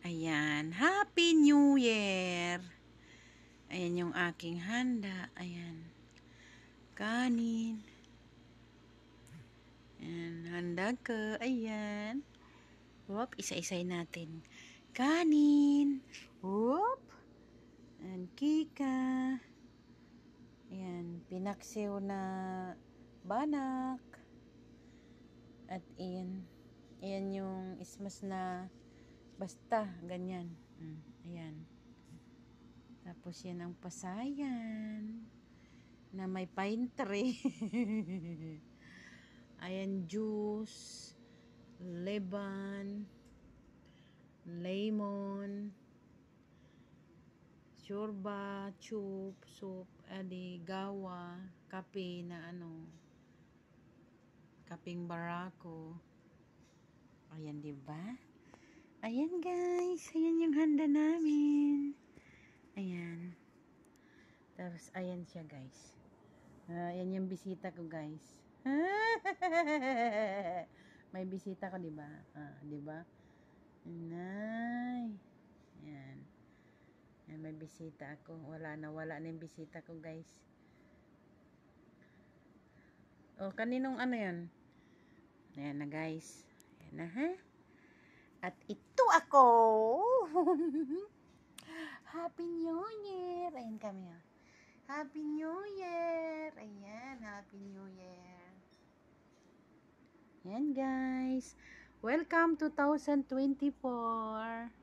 Ayan, Happy New Year! Ayan yung aking handa. Ayan, kanin. Ayan, handa ko. Ayan. Whoop, isa-isay natin. Kanin. Whoop. Ayan, kika. Ayan, pinaksiw na banak. At ayan, ayan yung ismas na basta, ganyan. Ayan. Tapos yan ang pasayan na may pine tree. Ayan, juice, leban, lemon, sorba, soup, adi, gawa, kape na kapeng barako. Ayan, diba? Ayan guys, ayan yung handa namin. Ayan. Tapos, ayan siya guys. Ayan yung bisita ko guys. May bisita ko, diba? Diba? Nay. Ayan. Ayan, may bisita ako. Wala na yung bisita ko guys. Oh, kaninong yan? Ayan na guys. Ayan na ha. At ito ako. Happy New Year! Ayan kami ha. Happy New Year! Ayan, Happy New Year! Ayan guys. Welcome 2024!